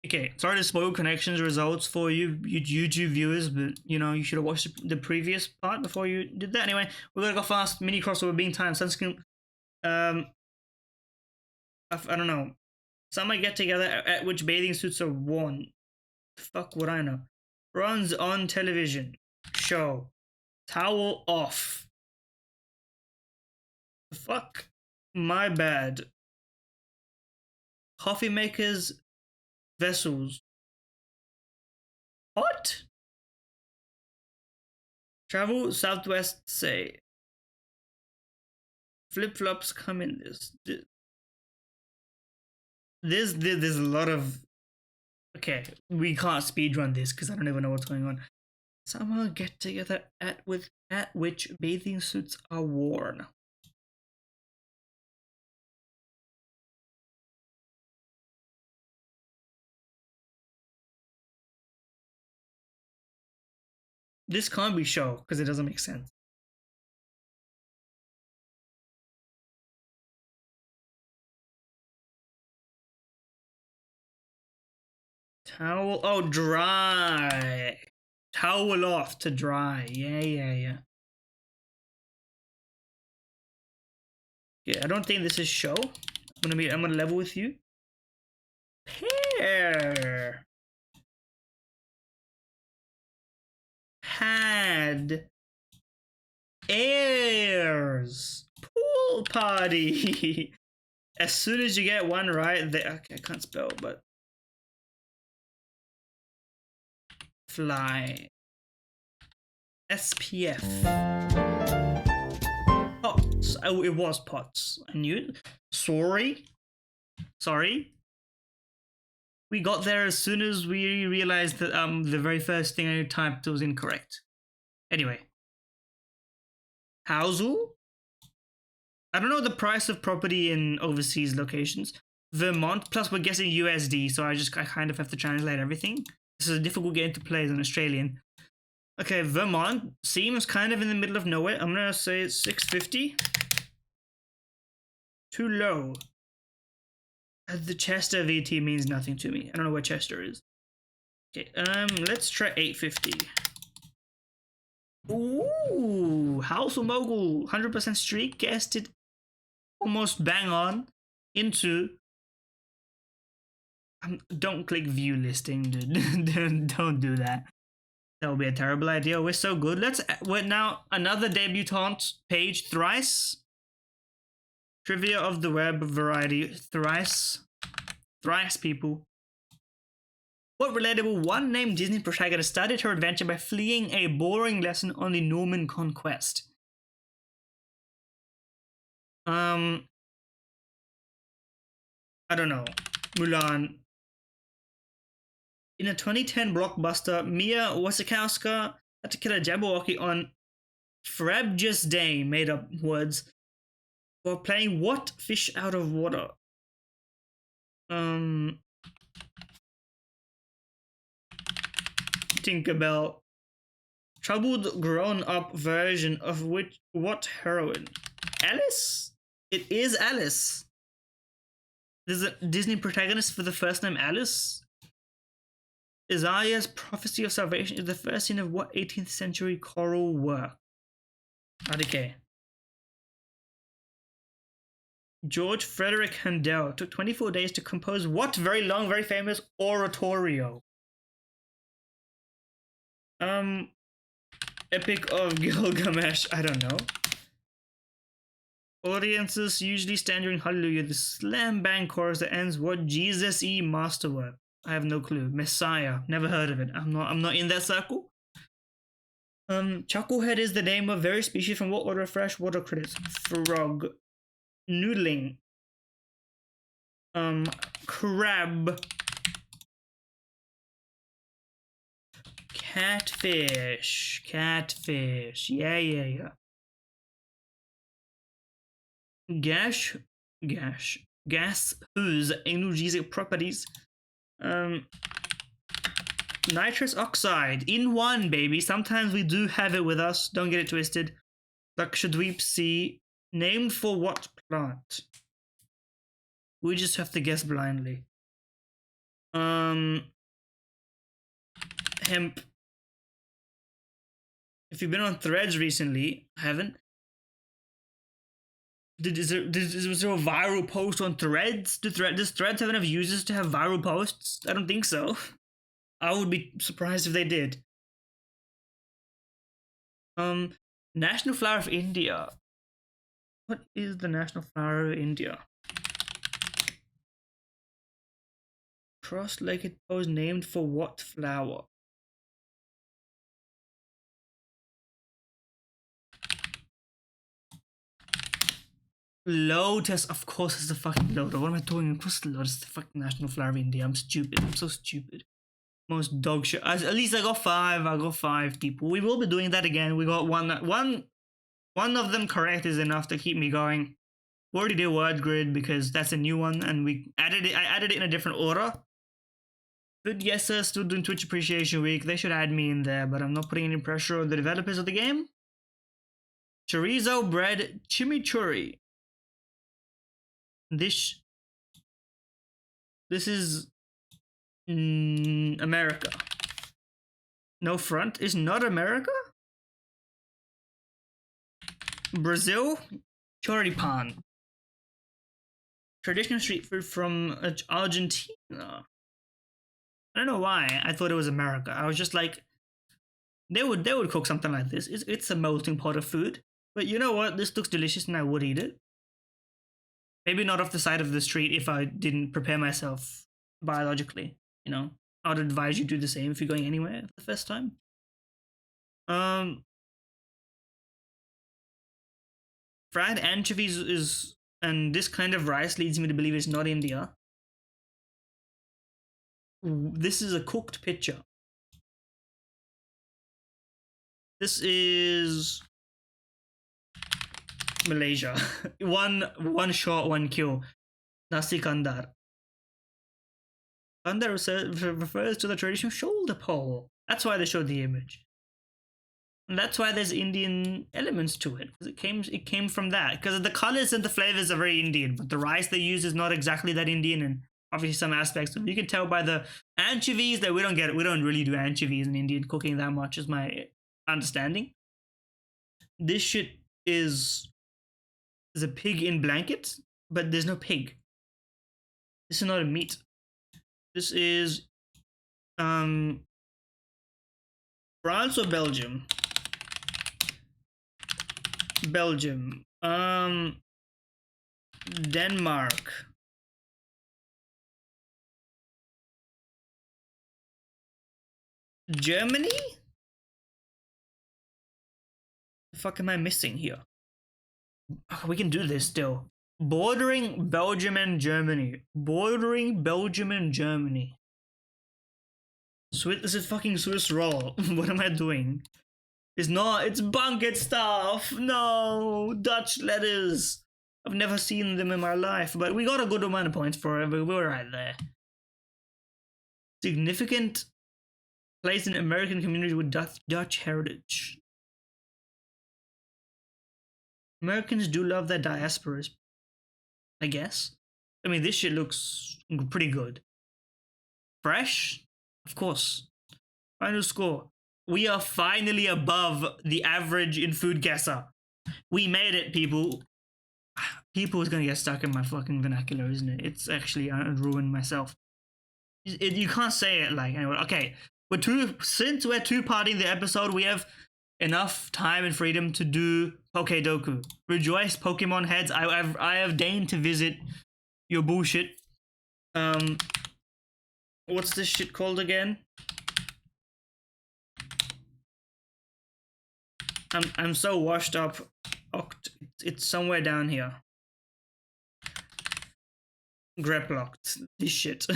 Okay, sorry to spoil connections results for you YouTube viewers, but you know you should have watched the previous part before you did that. Anyway, we're gonna go fast. Mini crossover, being time, sunscreen. I don't know. Some might get together at which bathing suits are worn. The fuck would I know? Runs on television. Show. Towel off. Fuck. My bad. Coffee makers. Vessels. What? Travel southwest, say. Flip flops come in this. There's a lot of. Okay, we can't speedrun this because I don't even know what's going on. Someone get together at which bathing suits are worn. This can't be show because it doesn't make sense. Towel. Oh, dry. Towel off to dry. Yeah. Yeah, I don't think this is show. I'm gonna level with you. Pair. Had. Airs. Pool party. As soon as you get one right, okay, I can't spell, but fly. SPF. Pots. Oh, it was pots. I knew it. Sorry. We got there as soon as we realized that the very first thing I typed was incorrect. Anyway. Housel? I don't know the price of property in overseas locations. Vermont, plus we're guessing USD, so I kind of have to translate everything. This is a difficult game to play as an Australian. Okay, Vermont seems kind of in the middle of nowhere. I'm gonna say it's 650. Too low. The Chester VT means nothing to me. I don't know where Chester is. Okay, let's try 850. Ooh, House of Mogul, 100% streak, guessed it almost bang on into. Don't click view listing, dude. Don't do that. That would be a terrible idea. We're so good. We're now another debutante page, thrice. Trivia of the web variety, thrice people. What relatable one-named Disney protagonist started her adventure by fleeing a boring lesson on the Norman conquest? I don't know. Mulan. In a 2010 blockbuster, Mia Wasikowska had to kill a Jabberwocky on Frabjous Day, made up words, for playing what fish out of water? Tinkerbell. Troubled grown-up version of what heroine? Alice? It is Alice. There's a Disney protagonist for the first name Alice. Isaiah's prophecy of salvation is the first scene of what 18th century choral work? Okay. George Frederick Handel took 24 days to compose what very long, very famous oratorio? Epic of Gilgamesh, I don't know. Audiences usually stand during Hallelujah, the slam bang chorus that ends what Jesus-y masterwork? I have no clue. Messiah, never heard of it. I'm not in that circle. Chucklehead is the name of various species from what order of freshwater critters? Frog. Noodling. Crab. Catfish. Yeah. Gas whose analgesic properties. Nitrous oxide in one, baby. Sometimes we do have it with us. Don't get it twisted. Lakshadweep Sea, named for what plant? We just have to guess blindly. Um, hemp. If you've been on Threads recently, I haven't. Was there a viral post on Threads? Does Threads have enough users to have viral posts? I don't think so. I would be surprised if they did. Um, National flower of India. What is the national flower of India? Cross-legged pose named for what flower? Lotus, of course, it's the fucking lotus. What am I doing? Of course, the lotus is the fucking national flower of India. I'm stupid. I'm so stupid. Most dog shit. At least I got five. I got five people. We will be doing that again. We got one of them correct is enough to keep me going. We already did word grid because that's a new one, and we added it. I added it in a different order. Good guesser, still doing Twitch Appreciation Week. They should add me in there, but I'm not putting any pressure on the developers of the game. Chorizo bread chimichurri. This is America. No front is not America. Brazil, choripan. Traditional street food from Argentina. I don't know why I thought it was America. I was just like, they would cook something like this. It's a melting pot of food. But you know what? This looks delicious and I would eat it. Maybe not off the side of the street if I didn't prepare myself biologically. You know, I would advise you do the same if you're going anywhere for the first time. Fried anchovies is, and this kind of rice leads me to believe it's not India. This is a cooked picture. This is Malaysia. one shot, one kill. Nasi kandar. Kandar refers to the traditional shoulder pole. That's why they showed the image. And that's why there's Indian elements to it. Because it came from that. Because the colors and the flavors are very Indian, but the rice they use is not exactly that Indian, and obviously some aspects. You can tell by the anchovies that we don't really do anchovies in Indian cooking that much, is my understanding. This shit is a pig in blankets, but there's no pig. This is not a meat. This is France or Belgium? Belgium. Denmark. Germany? The fuck am I missing here? Oh, we can do this still. Bordering Belgium and Germany. Bordering Belgium and Germany. This is fucking Swiss roll. What am I doing? It's not. It's bunket stuff. No. Dutch letters. I've never seen them in my life, but we got a good amount of points for it. But we're right there. Significant place in American community with Dutch heritage. Americans do love their diasporas, I guess. I mean, this shit looks pretty good. Fresh? Of course. Final score. We are finally above the average in food guesser. We made it, people. People is gonna get stuck in my fucking vernacular, isn't it? It's actually ruined myself. You can't say it like anyway. Okay, since we're two-parting the episode, we have enough time and freedom to do Pokedoku. Rejoice, Pokemon heads! I have deigned to visit your bullshit. What's this shit called again? I'm so washed up. It's somewhere down here. Greplocked. This shit.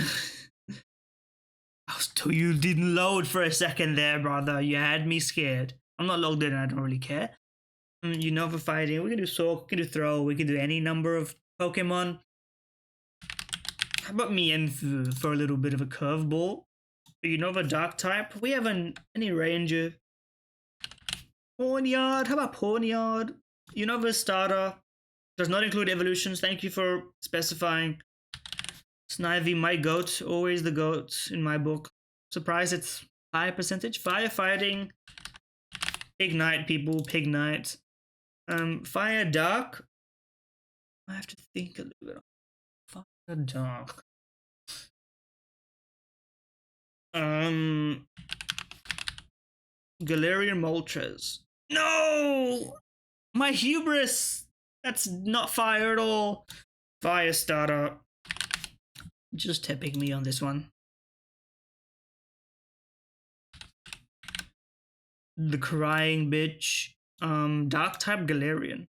You didn't load for a second there, brother. You had me scared. I'm not logged in. I don't really care. You know, for fighting, we can do Soak, we can do Throw, we can do any number of Pokemon. How about Mienfoo for a little bit of a curveball? You know, the Dark type. We have any Ranger. Pawniard. How about Pawniard? You know, the starter does not include evolutions. Thank you for specifying. Snivy, my goat, always the goat in my book. Surprised it's high percentage. Firefighting, ignite people, pignite. Fire dark. I have to think a little bit. Fire dark. Galarian Moltres. No! My hubris! That's not fire at all. Fire starter. Just tipping me on this one. The crying bitch. Dark type Galarian.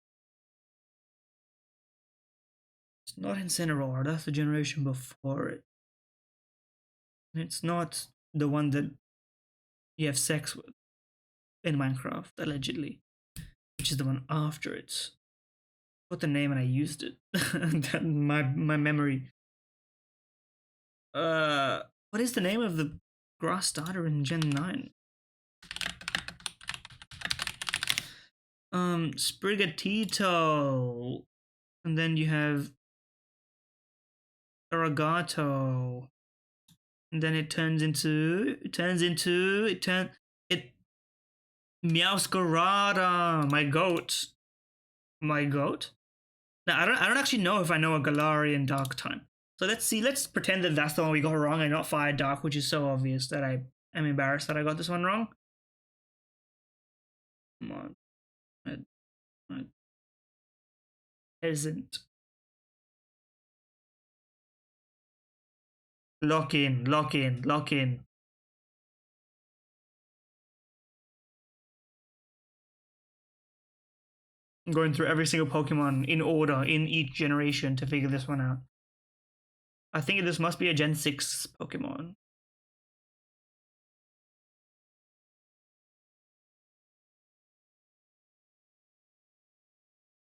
It's not Incineroar, that's the generation before it. And it's not the one that you have sex with in Minecraft, allegedly. Which is the one after it. Put the name and I used it. my memory. What is the name of the grass starter in Gen 9? Sprigatito. And then you have Arigato. And then it Meowscarada, my goat. My goat? Now I don't actually know if I know a Galarian Dark type. So let's pretend that that's the one we got wrong and not Fire Dark, which is so obvious that I am embarrassed that I got this one wrong. Come on. Peasant. Lock in. I'm going through every single Pokemon in order in each generation to figure this one out. I think this must be a Gen 6 Pokemon.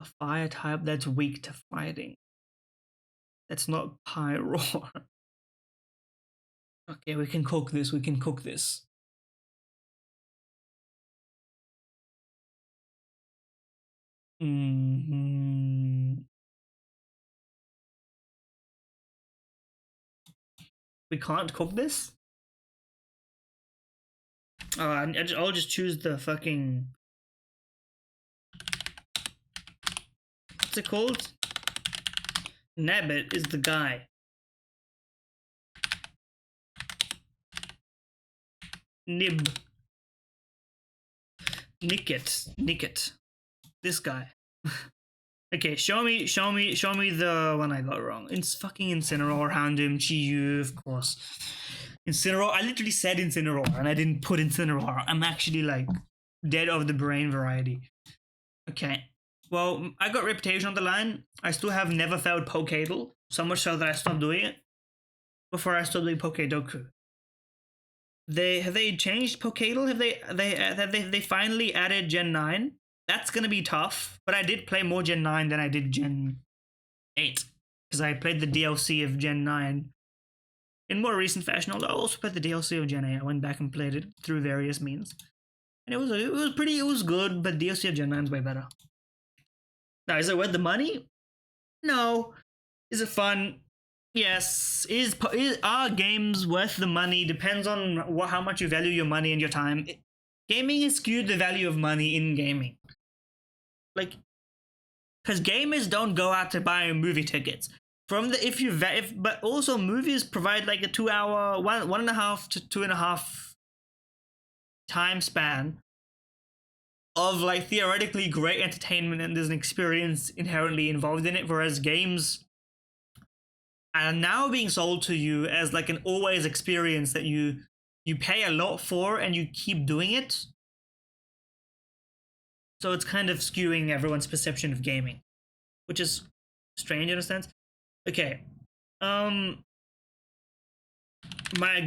A fire type that's weak to fighting. That's not Pyroar. Okay, we can cook this. We can't cook this? I'll just choose the fucking... What's it called? Nabbit is the guy. Nib. Nicket. This guy. Okay, show me the one I got wrong. It's fucking Incineroar, Houndoom, Chi-Yu, of course. Incineroar, I literally said Incineroar and I didn't put Incineroar. I'm actually like dead of the brain variety. Okay, well, I got Reputation on the line. I still have never failed Pokédle, so much so that I stopped doing it before I started doing Pokédoku. Have they changed Pokédle? Have they finally added Gen 9? That's gonna be tough, but I did play more Gen 9 than I did Gen 8 because I played the DLC of Gen 9 in more recent fashion. Although I also played the DLC of Gen 8. I went back and played it through various means, and it was good. But DLC of Gen 9 is way better. Now, is it worth the money? No. Is it fun? Yes. Are games worth the money? Depends on how much you value your money and your time. Gaming has skewed the value of money in gaming. Like, because gamers don't go out to buy movie tickets. But also movies provide like a 2 hour, 1.5 to 2.5 time span of like theoretically great entertainment, and there's an experience inherently involved in it, whereas games are now being sold to you as like an always experience that you pay a lot for and you keep doing it. So it's kind of skewing everyone's perception of gaming, which is strange in a sense. Okay. My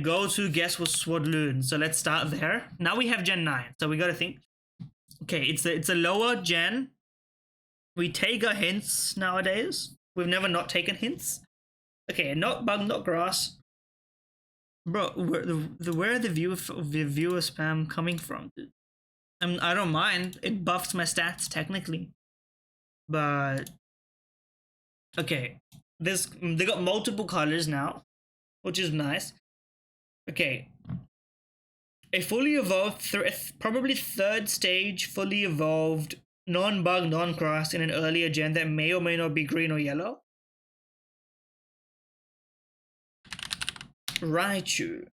go-to guess was Swadloon, so let's start there. Now we have Gen 9, so we gotta think. Okay, it's a lower gen. We take our hints nowadays. We've never not taken hints. Okay, not bug, not grass. Bro, where are the viewer spam coming from? I don't mind. It buffs my stats technically, but okay. they got multiple colors now, which is nice. Okay. A fully evolved, probably third stage, fully evolved, non-bug, non-grass in an earlier gen that may or may not be green or yellow. Raichu.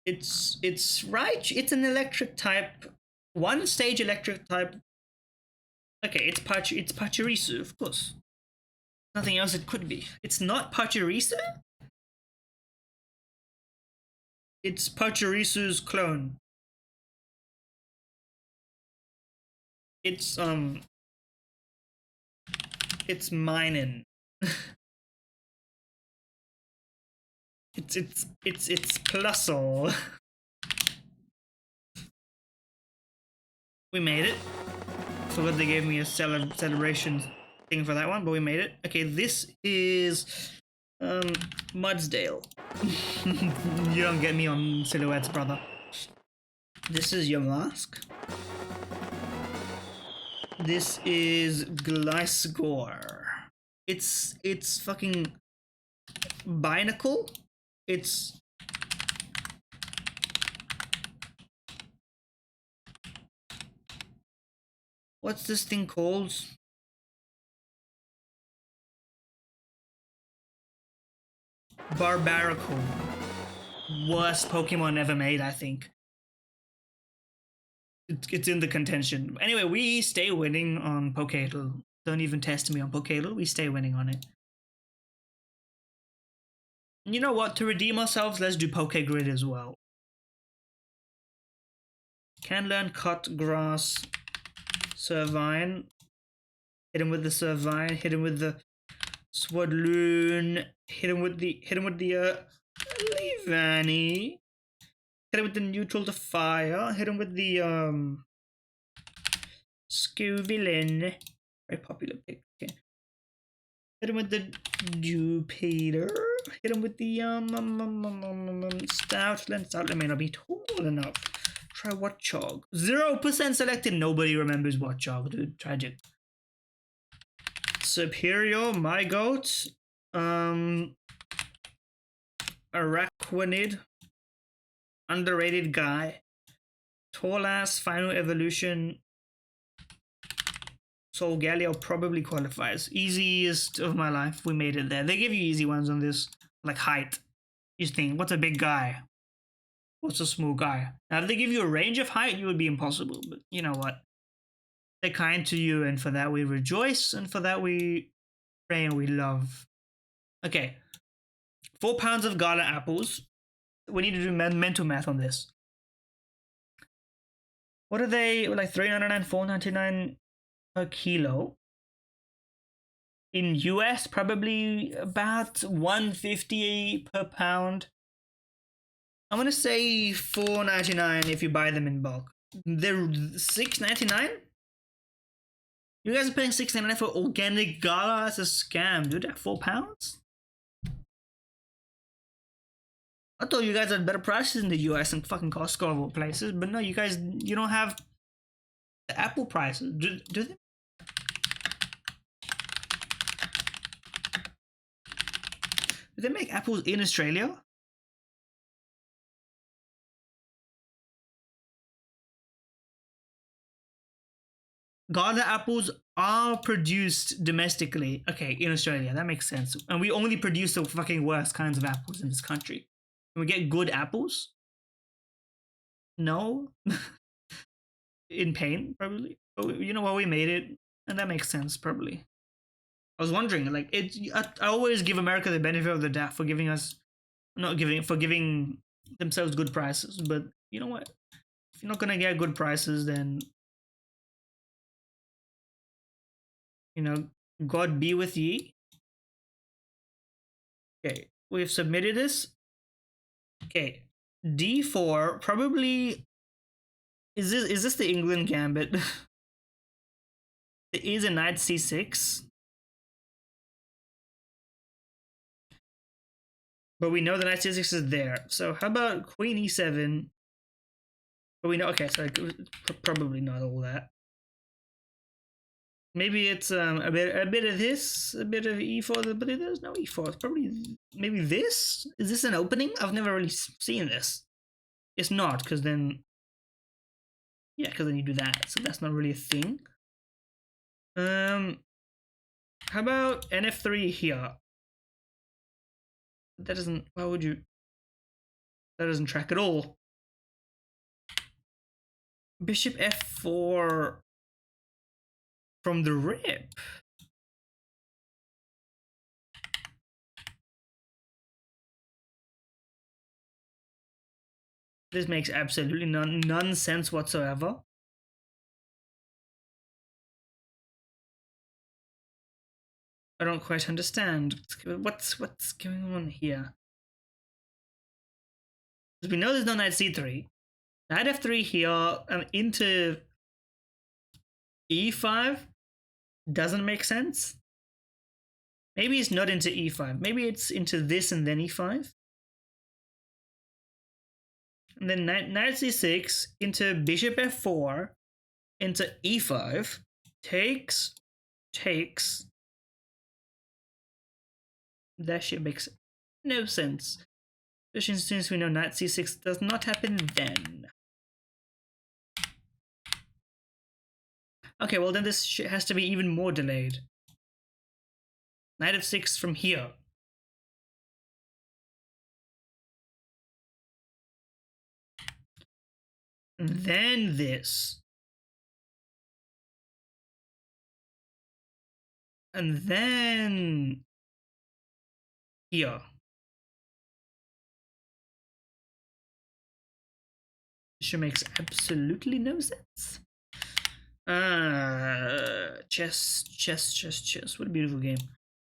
It's Raichu. It's an electric type, one stage electric type. Okay, it's Pachirisu, of course. Nothing else it could be. It's not Pachirisu? It's Pachirisu's clone. It's Minin. it's Plusle. We made it. Forgot they gave me a celebration thing for that one, but we made it. Okay, this is Mudsdale. You don't get me on silhouettes, brother. This is your mask. This is Gliscor. It's fucking Binacle. It's what's this thing called? Barbaracle. Worst Pokemon ever made, I think. It's in the contention. Anyway, we stay winning on Pokétl. Don't even test me on Pokétl. We stay winning on it. You know what? To redeem ourselves, let's do Pokegrid as well. Can learn Cut, Grass, Servine. Hit him with the Servine. Hit him with the Swadloon. Hit him with the Leavanny. Hit him with the neutral to fire. Hit him with the Scovillain. Very popular pick. Okay. Hit him with the Jupiter. Hit him with the Stoutland. Stoutland may not be tall enough. Try Watchog. 0% selected. Nobody remembers Watchog, dude. Tragic. Superior, my goat. Araquanid. Underrated guy. Tall ass, final evolution. Solgaleo probably qualifies. Easiest of my life. We made it there. They give you easy ones on this. Like height. You think, what's a big guy? What's a small guy? Now, if they give you a range of height, you would be impossible. But you know what? They're kind to you, and for that we rejoice, and for that we pray and we love. Okay. 4 pounds of gala apples. We need to do mental math on this. What are they? Like $3.99, $4.99 per kilo. In US, probably about $1.50 per pound. I'm gonna say $4.99 if you buy them in bulk. They're $6.99. You guys are paying $6.99 for organic gala? That's a scam, dude. At 4 pounds. I thought you guys had better prices in the US and fucking Costco of all places, but no, you guys, you don't have the Apple prices. Do they? Do they make apples in Australia? Gala apples are produced domestically. Okay, in Australia, that makes sense. And we only produce the fucking worst kinds of apples in this country. Can we get good apples? No. In pain, probably. But you know what? We made it, and that makes sense, probably. I was wondering, like, I always give America the benefit of the doubt for giving us, for giving themselves good prices. But you know what? If you're not gonna get good prices, then you know, God be with ye. Okay, we've submitted this. Okay, D4 probably is this the England gambit? It is a knight C6. But we know the knight C6 is there. So how about queen E7? But we know, okay, so probably not all that. Maybe it's a bit of this, a bit of e4, but there's no e4. It's probably maybe this. Is this an opening? I've never really seen this. It's not, because then yeah, because then you do that. So that's not really a thing. How about nf3 here? That doesn't. Why would you? That doesn't track at all. Bishop f4 from the rip. This makes absolutely none sense whatsoever. I don't quite understand what's going on here. Because we know there's no knight c3. Knight f3 here into e5 doesn't make sense. Maybe it's not into e5. Maybe it's into this and then e5. And then knight c6 into bishop f4 into e5 takes. That shit makes no sense. Especially since we know knight c6 does not happen then. Okay, well then this shit has to be even more delayed. Knight f6 from here. And then this. And then here. This makes absolutely no sense. Chess. What a beautiful game.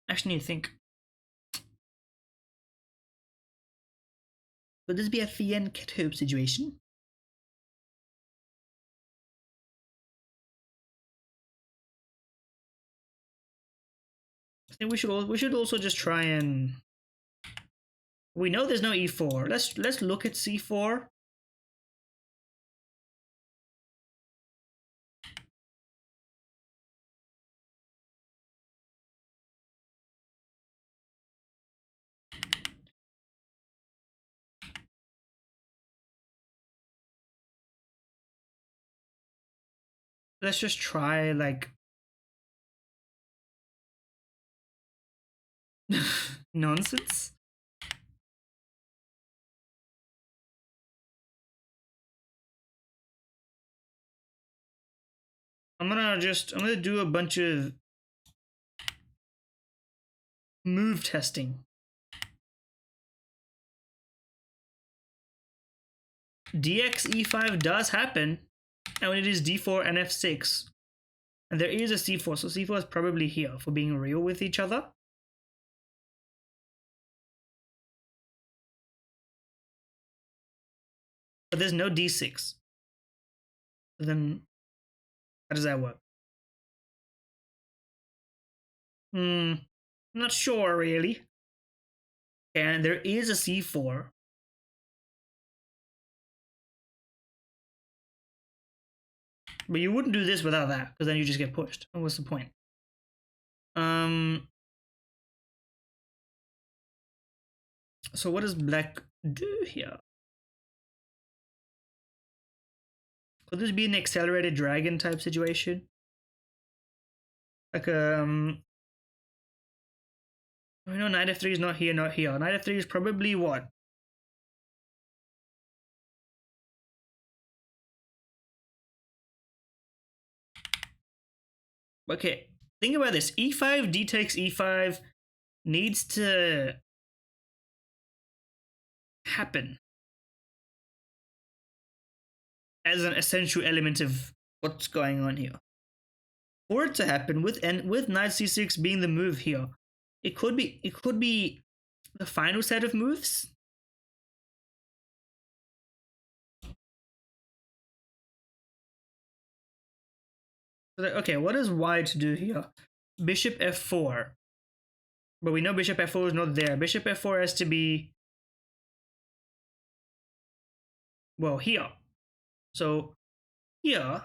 I actually need to think. Would this be a Fien Kethope situation? I think we should also just try and. We know there's no e4. Let's look at c4. Let's just try like nonsense. I'm gonna do a bunch of move testing. Dx e5 does happen, and when it is d4 and f6, and there is a c4, so c4 is probably here for being real with each other. But there's no d6. So then, how does that work? I'm not sure really. And there is a c4. But you wouldn't do this without that, because then you just get pushed. And what's the point? So what does black do here? Could this be an accelerated dragon type situation? Like I know knight f3 is not here, not here. Knight f3 is probably what? Okay, think about this. e5, d takes e5 needs to happen as an essential element of what's going on here. For it to happen, with knight c6 being the move here, it could be the final set of moves. Okay, what is white to do here? Bishop f4. But we know bishop f4 is not there. Bishop f4 has to be, well, here. So here,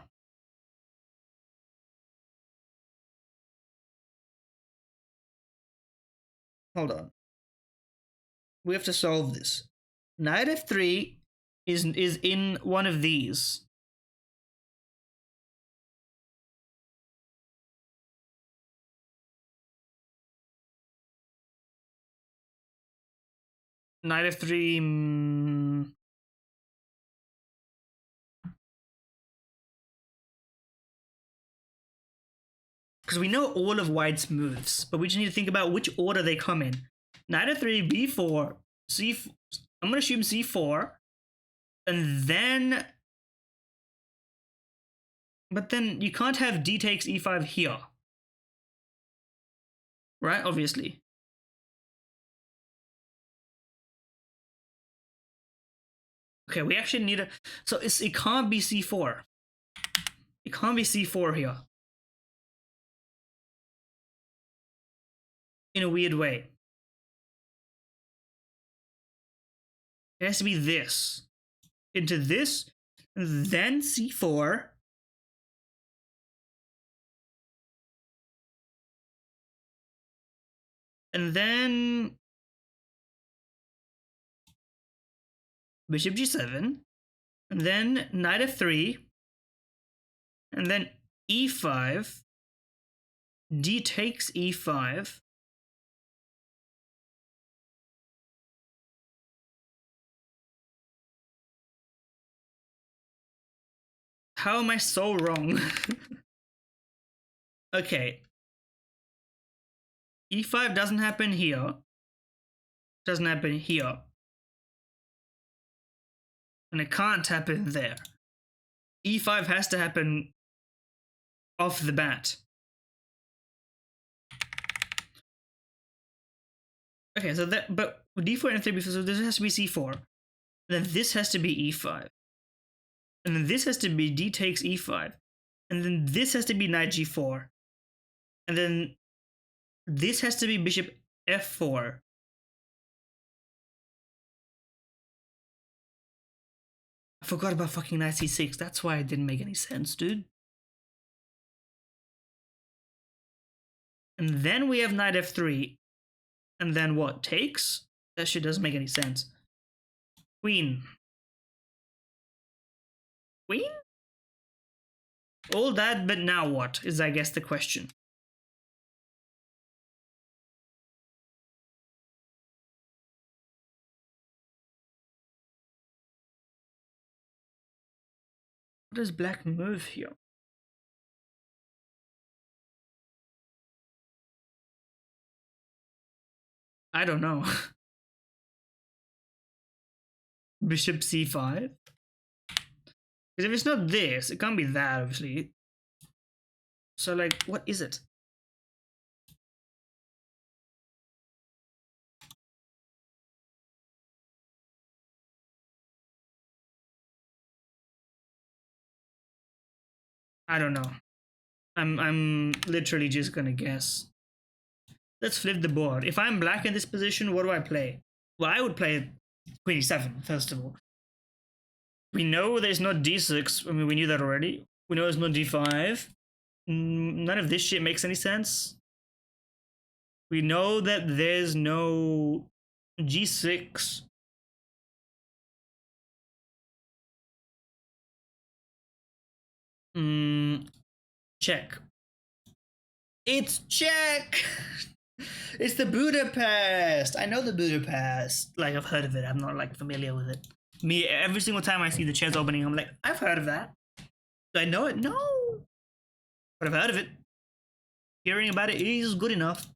hold on. We have to solve this. Knight f3 is in one of these. Knight f3. Because we know all of white's moves, but we just need to think about which order they come in. Knight f3, b4, c4. I'm going to assume c4. And then... But then you can't have d takes e5 here. Right? Obviously. Okay, we actually need a... So it can't be c4. It can't be c4 here. In a weird way. It has to be this. Into this, then c4. And then bishop g7. And then knight f3. And then e5. D takes e5. How am I so wrong? Okay. e5 doesn't happen here. Doesn't happen here. And it can't happen there. e5 has to happen off the bat. Okay, so that, but d4 and 3, so this has to be c4. Then this has to be e5. And then this has to be d takes e5. And then this has to be knight g4. And then this has to be bishop f4. I forgot about fucking knight c6. That's why it didn't make any sense, dude. And then we have knight f3. And then what? Takes? That shit doesn't make any sense. Queen. Queen? All that, but now what? Is, I guess, the question. What does black move here? I don't know. Bishop c5? Because if it's not this, it can't be that, obviously. So, like, what is it? I don't know. I'm literally just gonna guess. Let's flip the board. If I'm black in this position, what do I play? Well, I would play queen e7, first of all. We know there's no d6. I mean, we knew that already. We know there's no d5. None of this shit makes any sense. We know that there's no g6. Check. It's check! It's the Budapest! I know the Budapest. Like, I've heard of it. I'm not, like, familiar with it. Me, every single time I see the chess opening, I'm like, I've heard of that. Do I know it? No! But I've heard of it. Hearing about it is good enough.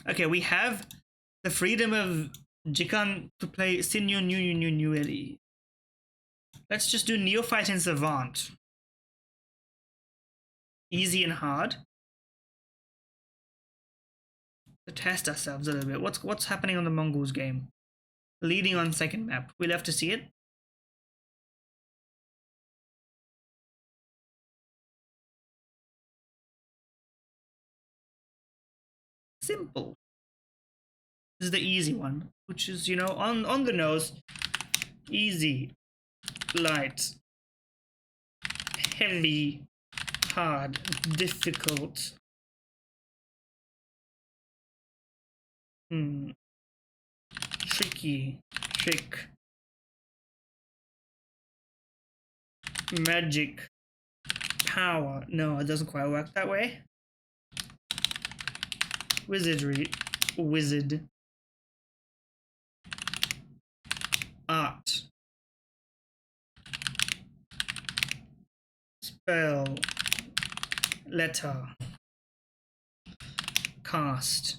Okay, we have the freedom of Jikan to play Sinyo New. Let's just do Neophyte and Savant. Easy and hard. To test ourselves a little bit. What's happening on the Mongols game? Leading on second map. We'll have to see it. Simple. This is the easy one, which is, you know, on the nose. Easy, light, heavy, hard, difficult. Tricky. Trick. Magic. Power. No, it doesn't quite work that way. Wizardry. Wizard. Art. Spell. Letter. Cast.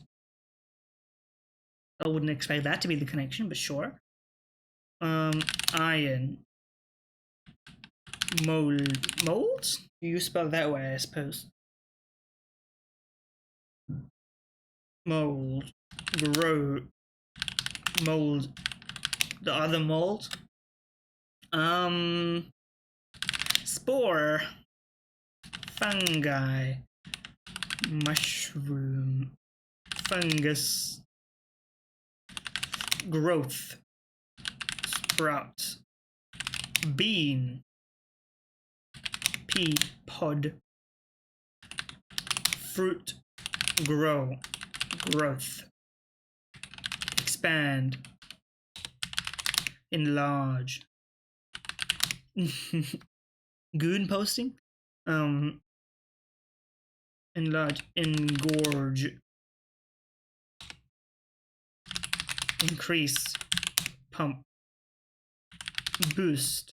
I wouldn't expect that to be the connection, but sure. Iron. Mold. Mold? You spell that way, I suppose. Mold. Grow. Mold. The other mold. Spore. Fungi. Mushroom. Fungus. Growth. Sprout. Bean. Pea. Pod. Fruit. Grow. Growth. Expand. Enlarge. Goon posting. Enlarge. Engorge. Increase. Pump. Boost.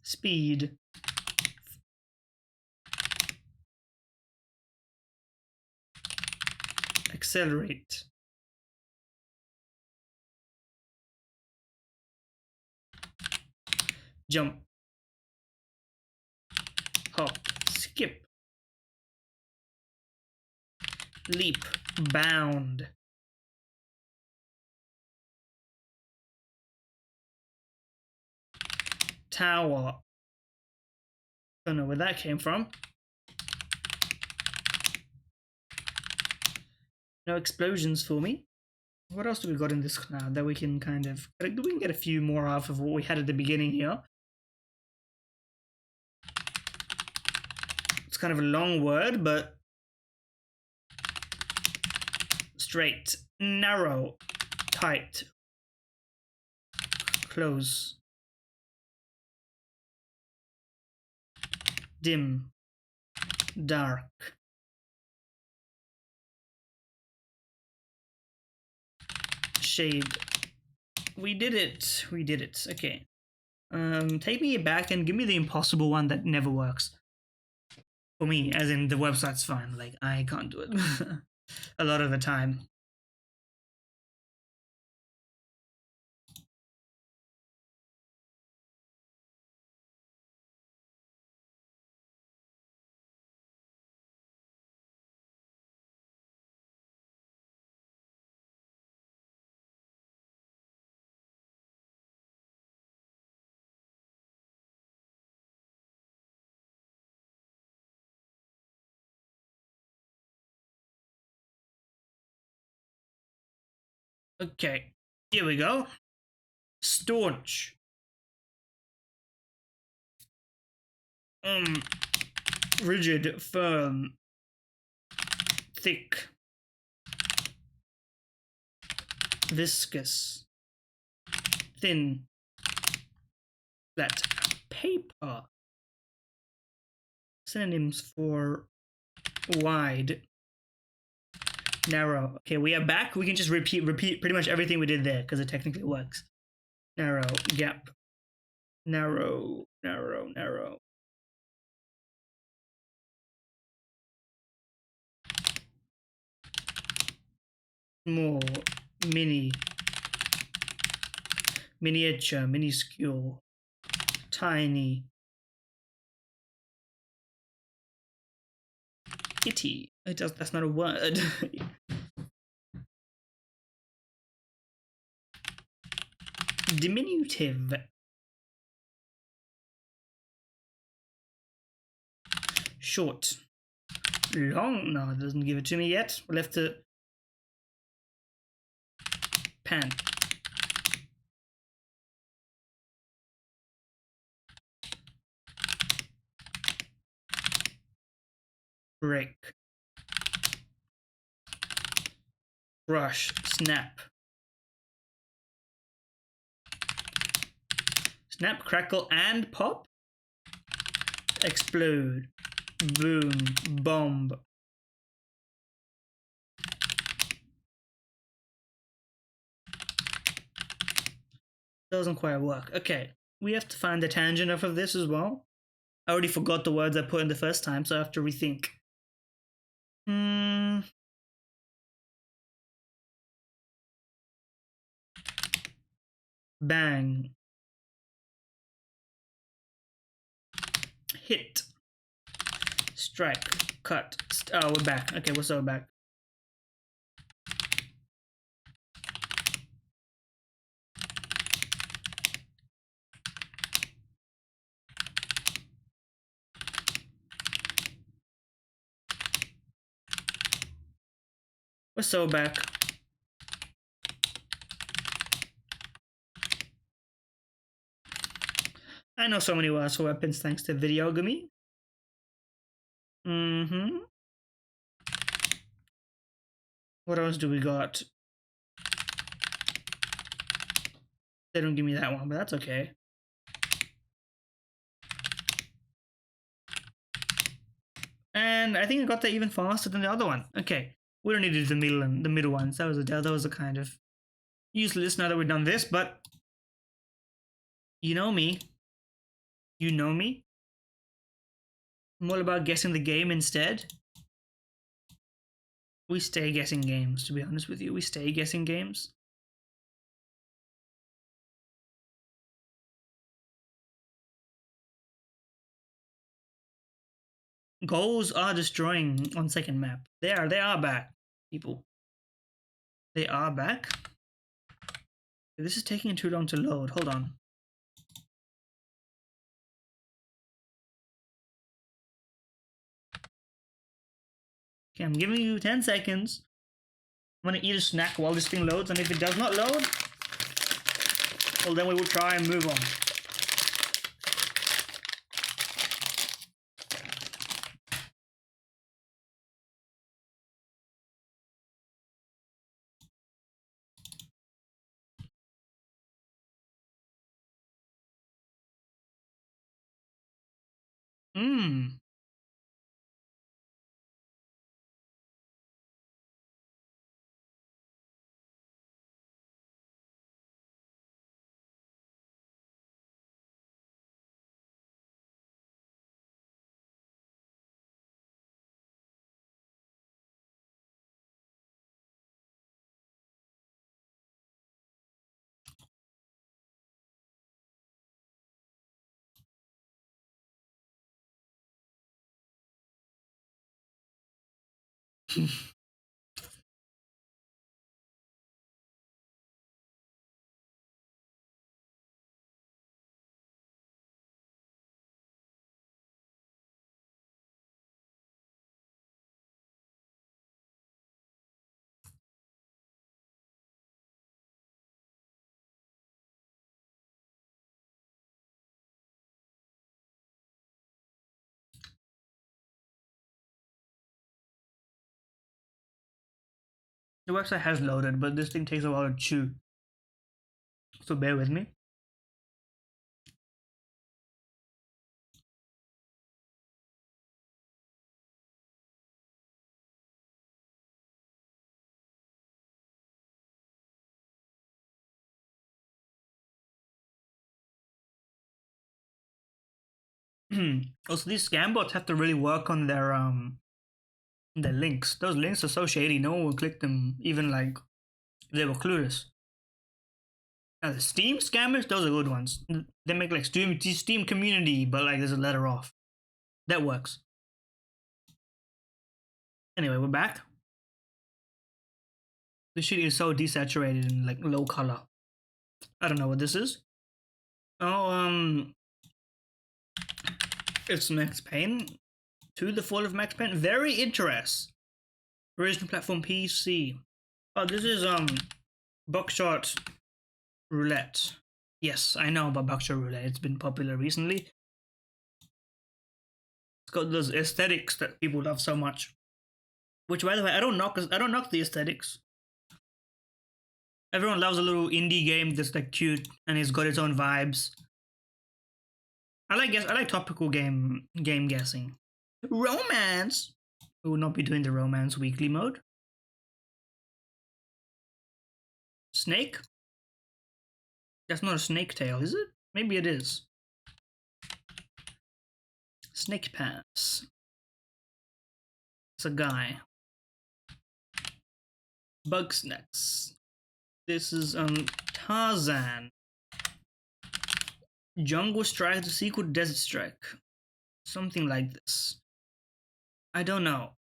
Speed. Accelerate. Jump. Hop. Skip. Leap. Bound. Tower. Don't know where that came from. No explosions for me. What else do we got in this cloud that we can kind of... We can get a few more off of what we had at the beginning here. It's kind of a long word, but... Straight. Narrow. Tight. Close. Dim. Dark. Shade. We did it. We did it. Okay. Take me back and give me the impossible one that never works. For me, as in the website's fine. Like, I can't do it. A lot of the time. Okay, here we go. Staunch. Rigid, firm, thick, viscous, thin, flat, paper. Synonyms for wide, narrow. Okay, we are back. We can just repeat pretty much everything we did there because it technically works. Narrow, gap, narrow, narrow, narrow. Small, mini, miniature, minuscule, tiny, itty. That's not a word. Diminutive. Short. Long. No, it doesn't give it to me yet. We'll have to... Pan. Break. Rush, snap. Snap, crackle, and pop. Explode. Boom. Bomb. Doesn't quite work. Okay. We have to find the tangent of this as well. I already forgot the words I put in the first time, so I have to rethink. Bang. Hit. Strike. Cut. Oh, we're back. Okay, we're so back. We're so back. I know so many words for weapons thanks to Videogamy. What else do we got? They don't give me that one, but that's okay. And I think I got that even faster than the other one. Okay, we don't need to do the middle ones. That was a kind of useless now that we've done this, but you know me. You know me. I'm all about guessing the game instead. We stay guessing games, to be honest with you. We stay guessing games. Goals are destroying on second map. They are back, people. They are back. This is taking too long to load. Hold on. Okay, I'm giving you 10 seconds. I'm gonna eat a snack while this thing loads, and if it does not load, well, then we will try and move on. The website has loaded, but this thing takes a while to chew. So bear with me. Also, these scam bots have to really work on their links. Those links are so shady, no one will click them, even like if they were clueless. Now the Steam scammers, those are good ones. They make like Steam community, but like there's a letter off. That works. Anyway, we're back. This shit is so desaturated and like low color. I don't know what this is. Oh, it's Max Payne. To the Fall of Max Payne. Very interesting. Original platform PC. Oh, this is Buckshot Roulette. Yes, I know about Buckshot Roulette. It's been popular recently. It's got those aesthetics that people love so much. Which, by the way, I don't knock the aesthetics. Everyone loves a little indie game that's like cute and it's got its own vibes. I like topical game guessing. Romance. We will not be doing the romance weekly mode. Snake? That's not a snake tail, is it? Maybe it is. Snake pants. It's a guy. Bug snacks. This is Tarzan. Jungle Strike, the sequel to Desert Strike. Something like this. I don't know.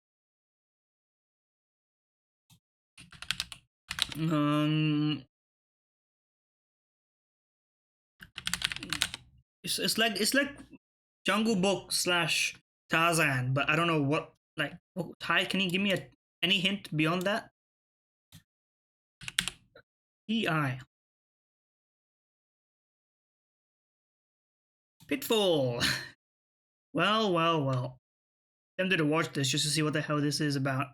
It's like Jungle Book slash Tarzan, but I don't know what like. Ty, can you give me any hint beyond that? EI. Pitfall. Well. Tempted to watch this just to see what the hell this is about.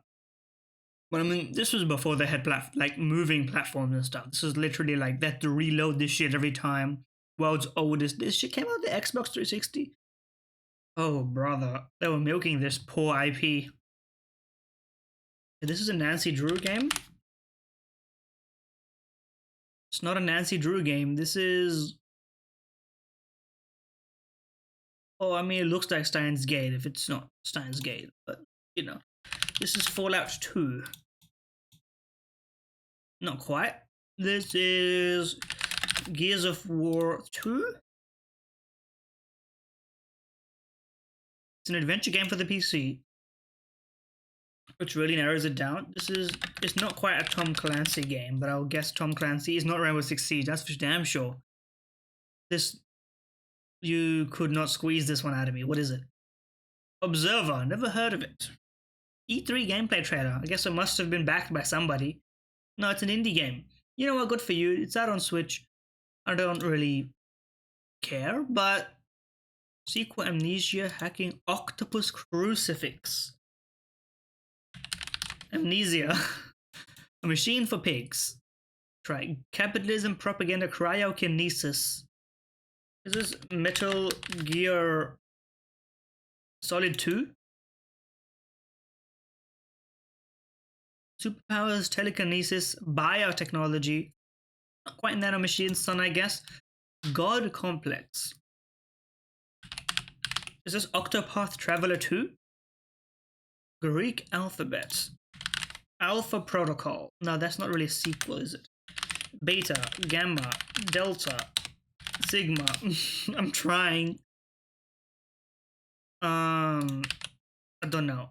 But I mean, this was before they had like moving platforms and stuff. This is literally like they had to reload this shit every time. World's oldest. This shit came out the Xbox 360. Oh, brother. They were milking this poor IP. This is a Nancy Drew game? It's not a Nancy Drew game. This is... Oh, I mean, it looks like Steins Gate if it's not Steins Gate. But, you know. This is Fallout 2. Not quite. This is Gears of War 2. It's an adventure game for the PC, which really narrows it down. It's not quite a Tom Clancy game, but I'll guess Tom Clancy is not Rainbow Six Siege. That's for damn sure. You could not squeeze this one out of me. What is it? Observer. Never heard of it. E3 gameplay trailer. I guess it must have been backed by somebody. No, it's an indie game. You know what? Good for you. It's out on Switch. I don't really care, but sequel Amnesia hacking Octopus Crucifix. Amnesia. A machine for pigs. Try capitalism, propaganda, cryokinesis. Is this Metal Gear Solid 2? Superpowers, telekinesis, biotechnology. Not quite nanomachines, son, I guess. God Complex. Is this Octopath Traveler 2? Greek Alphabet. Alpha Protocol. No, that's not really a sequel, is it? Beta, Gamma, Delta, Sigma. I'm trying. I don't know.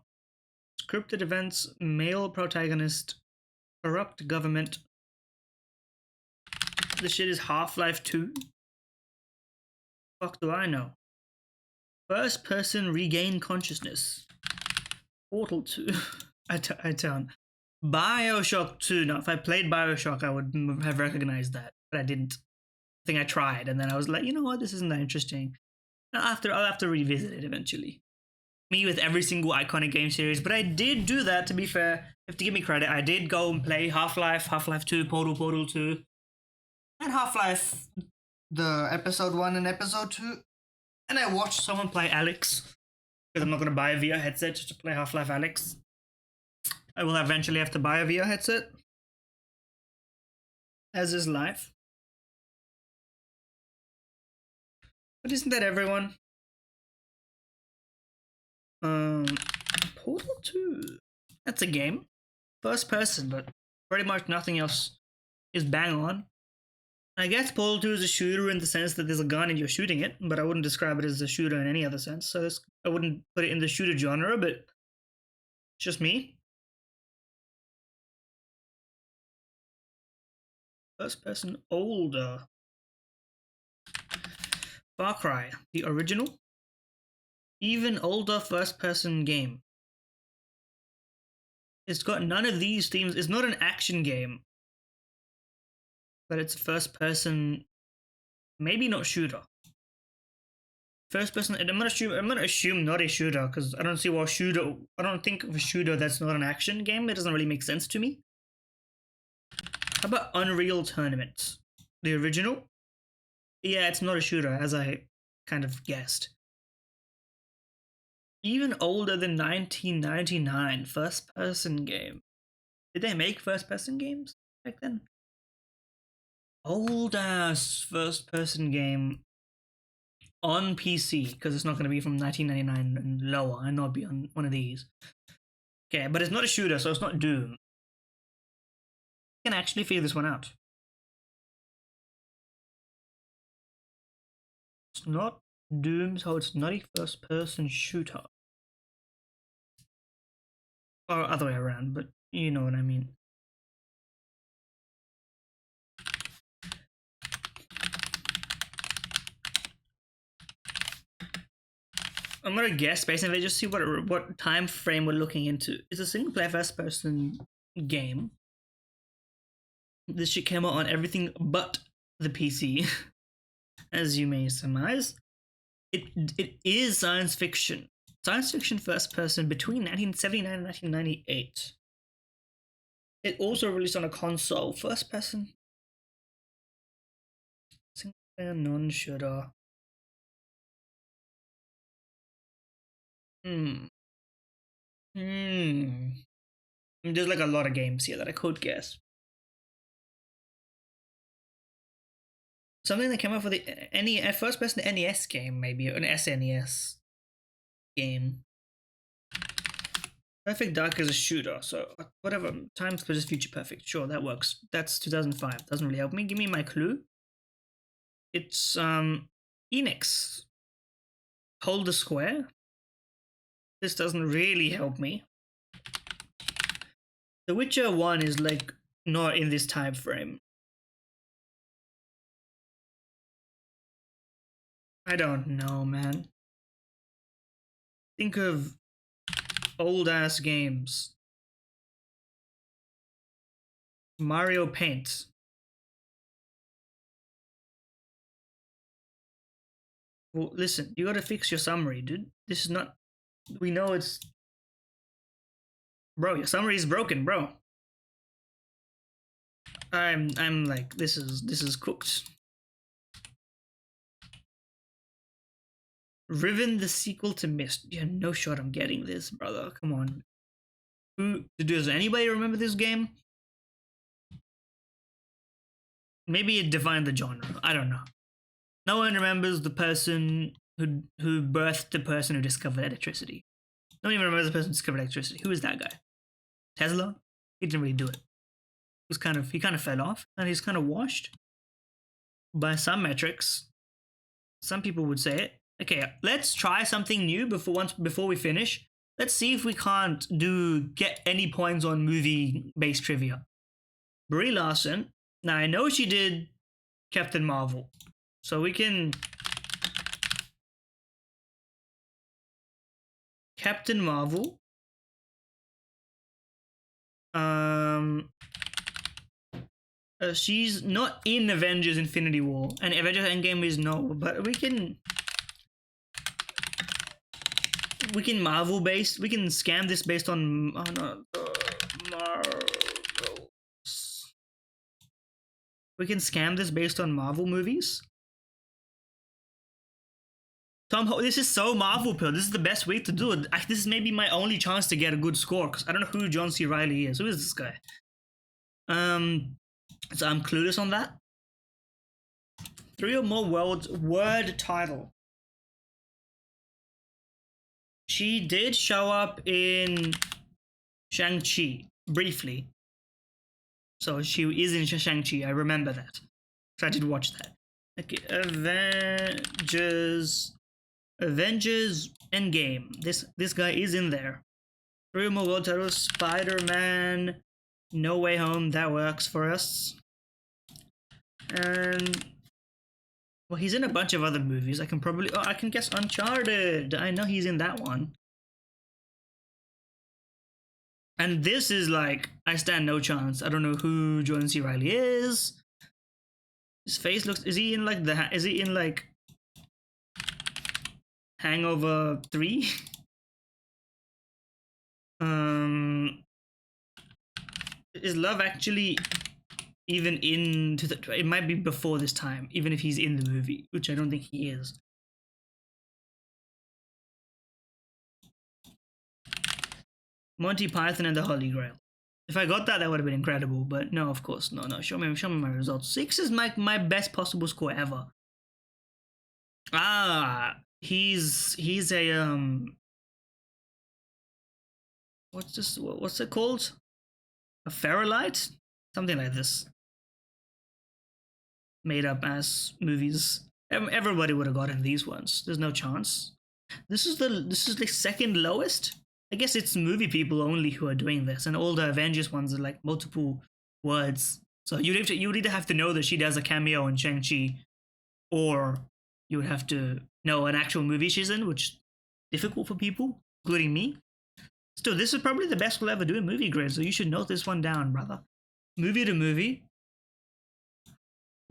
Scripted events, male protagonist, corrupt government. This shit is Half-Life 2. Fuck do I know? First person regain consciousness. Portal 2. I don't. Bioshock 2. Now, if I played Bioshock, I would have recognized that, but I didn't. I think I tried, and then I was like, you know what? This isn't that interesting. I'll have to revisit it eventually. Me with every single iconic game series, but I did do that, to be fair. You have to give me credit. I did go and play Half-Life, Half-Life 2, Portal 2, and Half-Life, the episode 1 and episode 2. And I watched someone play Alex, because I'm not going to buy a VR headset just to play Half-Life Alex. I will eventually have to buy a VR headset. As is life. But isn't that everyone? Portal 2. That's a game. First person, but pretty much nothing else is bang on. I guess Portal 2 is a shooter in the sense that there's a gun and you're shooting it, but I wouldn't describe it as a shooter in any other sense. So I wouldn't put it in the shooter genre, but it's just me. First person older. Far Cry, the original. Even older first person game. It's got none of these themes. It's not an action game, but it's a first person, maybe not shooter. First person, I'm gonna assume not a shooter, because I don't see why shooter. I don't think of a shooter that's not an action game. It doesn't really make sense to me. How about Unreal Tournament? The original? Yeah, it's not a shooter, as I kind of guessed. Even older than 1999, first person game. Did they make first person games back then? Old ass first person game on PC, because it's not going to be from 1999 and lower. I know it'll be on one of these. Okay, but it's not a shooter, so it's not Doom. I can actually figure this one out. It's not Doom, so it's not a first person shooter. Or other way around, but you know what I mean. I'm gonna guess based on it, just see what time frame we're looking into. It's a single player first person game. This shit came out on everything but the PC, as you may surmise. It is science fiction. Science fiction first person between 1979 and 1998. It also released on a console. First person. Single player non-shooter. There's like a lot of games here that I could guess. Something that came out for the first person NES game, maybe an SNES game. Perfect Dark is a shooter, so whatever. Time Splitters Future Perfect. Sure, that works. That's 2005. Doesn't really help me. Give me my clue. It's Enix. Hold the Square. This doesn't really help me. The Witcher 1 is like not in this time frame. I don't know, man. Think of old ass games. Mario Paint. Well, listen, you gotta fix your summary, dude. This is not. We know it's. Bro, your summary is broken, bro. I'm like, this is cooked. Riven, the sequel to Myst. Yeah, no shot I'm getting this, brother. Come on. Does anybody remember this game? Maybe it defined the genre. I don't know. No one remembers the person who birthed the person who discovered electricity. No one even remembers the person who discovered electricity. Who is that guy? Tesla? He didn't really do it. He kind of fell off, and he's kind of washed. By some metrics, some people would say it. Okay, let's try something new before we finish. Let's see if we can't get any points on movie-based trivia. Brie Larson. Now I know she did Captain Marvel, so we can. Captain Marvel. She's not in Avengers Infinity War, and Avengers Endgame is no, but we can Marvel based. We can scam this based on Marvels. We can scam this based on Marvel movies. This is so Marvel pill. This is the best way to do it. This is maybe my only chance to get a good score, because I don't know who John C. Reilly is. Who is this guy? So I'm clueless on that. 3 or more word title. She did show up in Shang-Chi briefly. So she is in Shang-Chi. I remember that. So I did watch that. Okay, Avengers Endgame. This guy is in there. 3 or more world titles. Spider-Man. No Way Home. That works for us. And well, he's in a bunch of other movies. I can guess Uncharted. I know he's in that one. And this is like, I stand no chance. I don't know who John C. Reilly is. His face looks. Is he in like Hangover 3? Is Love Actually even into the, it might be before this time, even if he's in the movie, which I don't think he is. Monty Python and the Holy Grail. If I got that, that would have been incredible. But no, of course, no. Show me my results. 6 is my best possible score ever. Ah, he's a what's this? What's it called? A feralite? Something like this. Made up as movies. Everybody would have gotten these ones. There's no chance. This is the second lowest. I guess it's movie people only who are doing this, and all the Avengers ones are like multiple words. So you'd either have to know that she does a cameo in Shang-Chi, or you would have to know an actual movie she's in, which is difficult for people, including me. Still, this is probably the best we'll ever do in movie grade, so you should note this one down, brother. Movie to movie.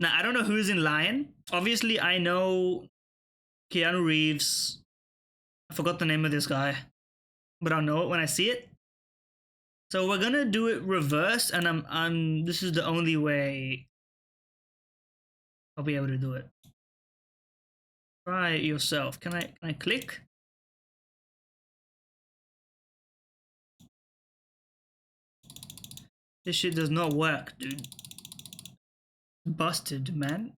Now, I don't know who's in Lion. Obviously, I know Keanu Reeves. I forgot the name of this guy, but I'll know it when I see it. So we're gonna do it reverse, and I'm this is the only way I'll be able to do it. Try it yourself. Can I click? This shit does not work, dude. Busted, man.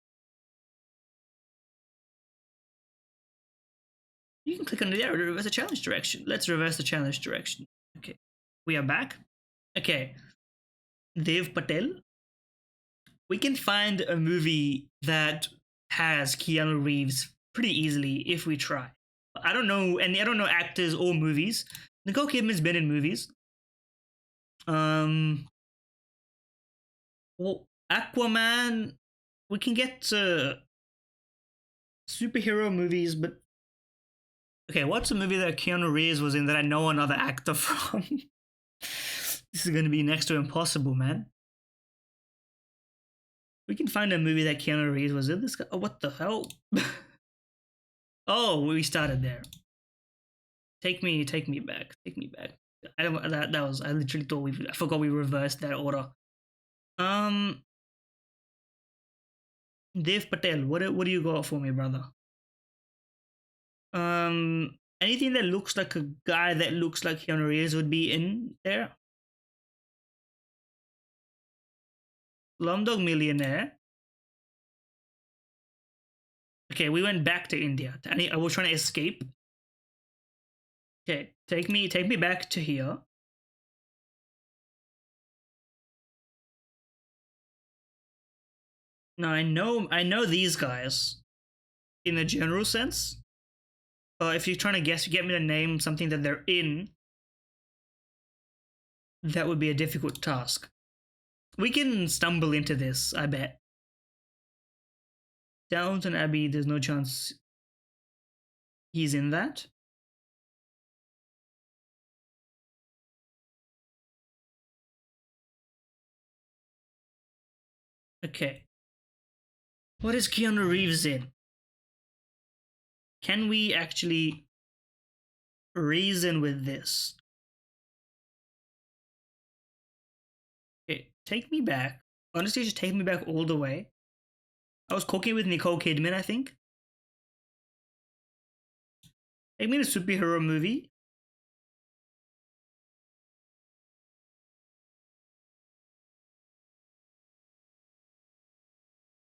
You can click on the arrow to reverse the challenge direction. Let's reverse the challenge direction. Okay, we are back. Okay, Dev Patel. We can find a movie that has Keanu Reeves pretty easily if we try. I don't know actors or movies. Nicole Kidman's been in movies. Well, Aquaman. We can get superhero movies, but okay, what's a movie that Keanu Reeves was in that I know another actor from? This is gonna be next to impossible, man. We can find a movie that Keanu Reeves was in. This guy, oh, what the hell? Oh, we started there. Take me back. Take me back. I don't. That was. I literally thought I forgot we reversed that order. Dev Patel. What do you got for me, brother? Anything that looks like a guy that looks like Keanu Reeves would be in there. Slumdog Millionaire. Okay, we went back to India. I was trying to escape. Okay, take me back to here. Now I know these guys in a general sense. If you're trying to get me to name something that they're in, that would be a difficult task. We can stumble into this, I bet. Downton Abbey, there's no chance he's in that. Okay. What is Keanu Reeves in? Can we actually reason with this? Okay, take me back. Honestly, just take me back all the way. I was cooking with Nicole Kidman, I think. Take me to a superhero movie.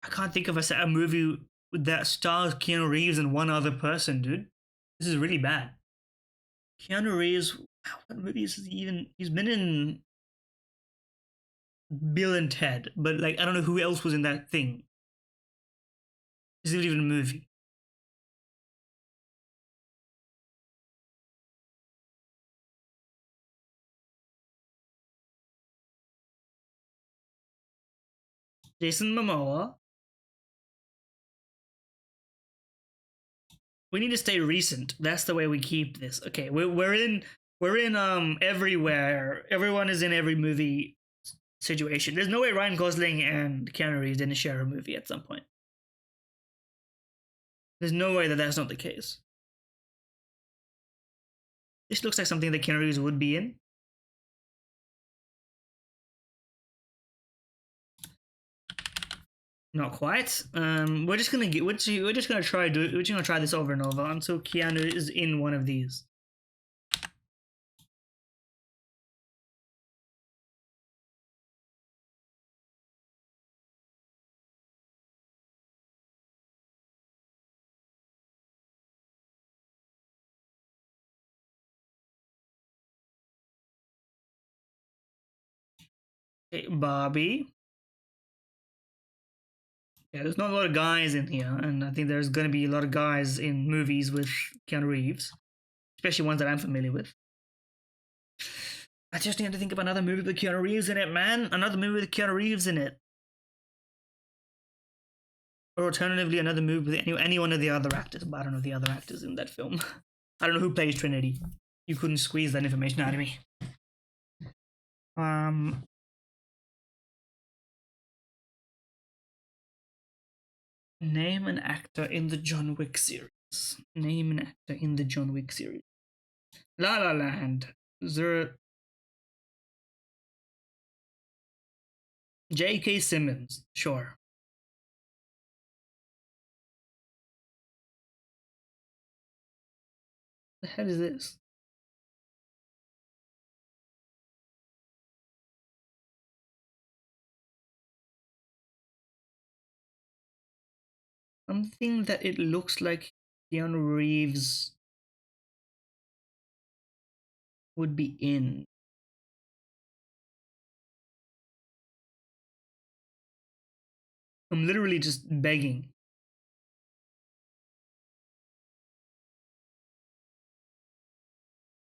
I can't think of a movie that stars Keanu Reeves and one other person, dude. This is really bad. Keanu Reeves, what movies has he even? He's been in Bill and Ted, but like I don't know who else was in that thing. Is it even a movie? Jason Momoa. We need to stay recent. That's the way we keep this. Okay, we're in everywhere. Everyone is in every movie situation. There's no way Ryan Gosling and Keanu Reeves didn't share a movie at some point. There's no way that that's not the case. This looks like something that Keanu Reeves would be in. Not quite. We're just gonna get. We're just gonna try. We're just gonna try this over and over until Keanu is in one of these. Okay, Barbie. Yeah, there's not a lot of guys in here, and I think there's gonna be a lot of guys in movies with Keanu Reeves, especially ones that I'm familiar with. I just need to think of another movie with Keanu Reeves in it, man. Another movie with Keanu Reeves in it. Or alternatively, another movie with any one of the other actors, but I don't know the other actors in that film. I don't know who plays Trinity. You couldn't squeeze that information out of me. Um, Name an actor in the John Wick series. Name an actor in the John Wick series. La La Land. J.K. Simmons. Sure. The hell is this? Something that it looks like Keanu Reeves would be in. I'm literally just begging.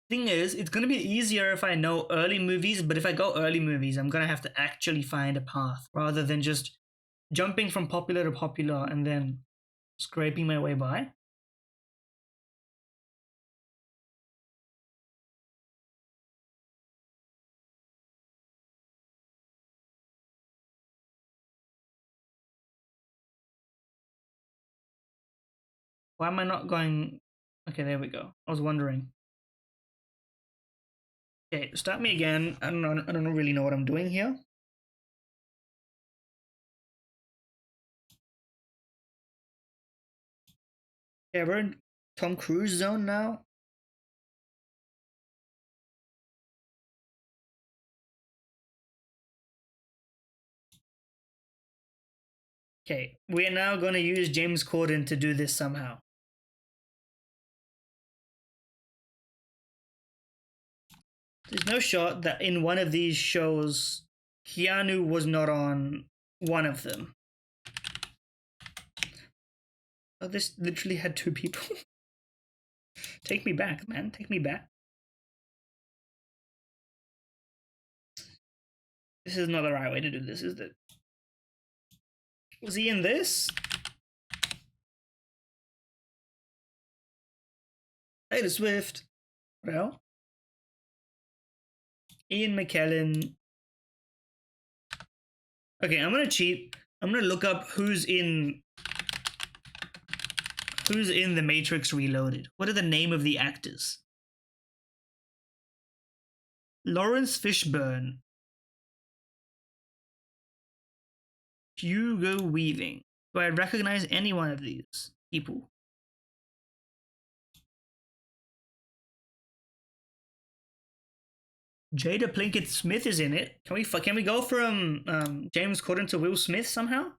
Thing is, it's gonna be easier if I know early movies, but if I go early movies, I'm gonna have to actually find a path rather than just jumping from popular to popular and then scraping my way by. Why am I not going? Okay, there we go. I was wondering. Okay, start me again. I don't know. I don't really know what I'm doing here. Yeah, we're in Tom Cruise zone now. Okay, we are now going to use James Corden to do this somehow. There's no shot that in one of these shows, Keanu was not on one of them. Oh, this literally had two people. Take me back, man. Take me back. This is not the right way to do this, is it? Was he in this? Taylor Swift. Well, Ian McKellen. Okay, I'm gonna cheat. I'm gonna look up who's in The Matrix Reloaded. What are the name of the actors? Lawrence Fishburne. Hugo Weaving. Do I recognize any one of these people? Jada Pinkett Smith is in it. Can we go from James Corden to Will Smith somehow?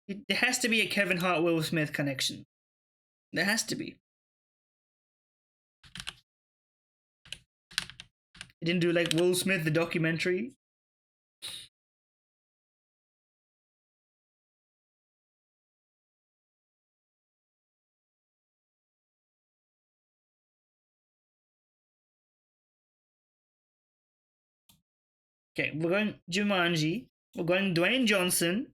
There has to be a Kevin Hart Will Smith connection. There has to be. He didn't do like Will Smith the documentary. Okay, we're going Jumanji. We're going Dwayne Johnson.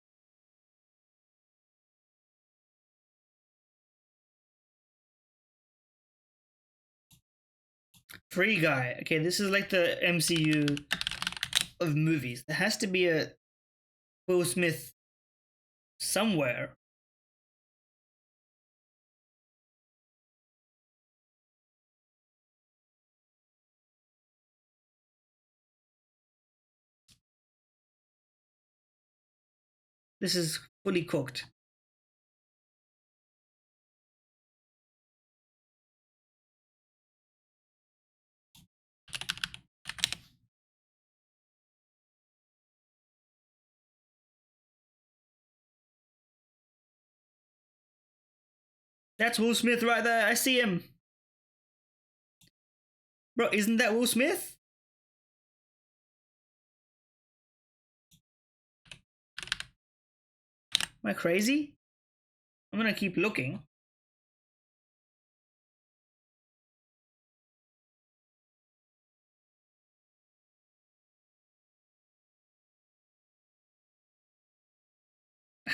Free Guy. Okay, this is like the MCU of movies. There has to be a Will Smith somewhere. This is fully cooked. That's Will Smith right there. I see him. Bro, isn't that Will Smith? Am I crazy? I'm gonna keep looking.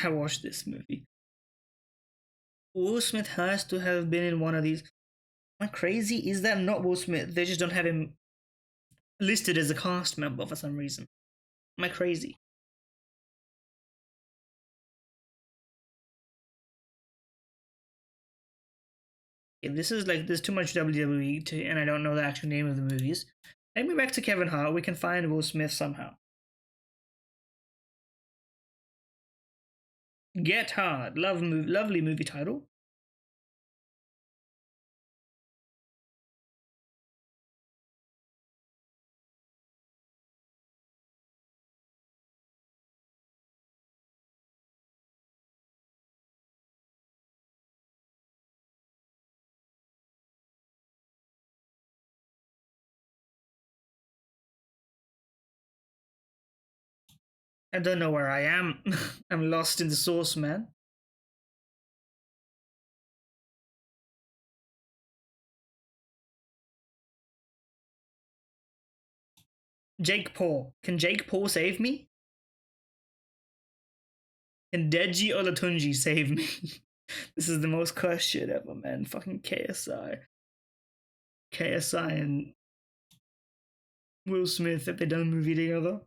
I watched this movie. Will Smith has to have been in one of these. Am I crazy? Is that not Will Smith? They just don't have him listed as a cast member for some reason. Am I crazy? Yeah, this is like there's too much WWE and I don't know the actual name of the movies. Take me back to Kevin Hart. We can find Will Smith somehow. Get Hard. Lovely movie title. I don't know where I am. I'm lost in the sauce, man. Jake Paul. Can Jake Paul save me? Can Deji Olatunji save me? This is the most cursed shit ever, man. Fucking KSI. KSI and Will Smith, have they done a movie together?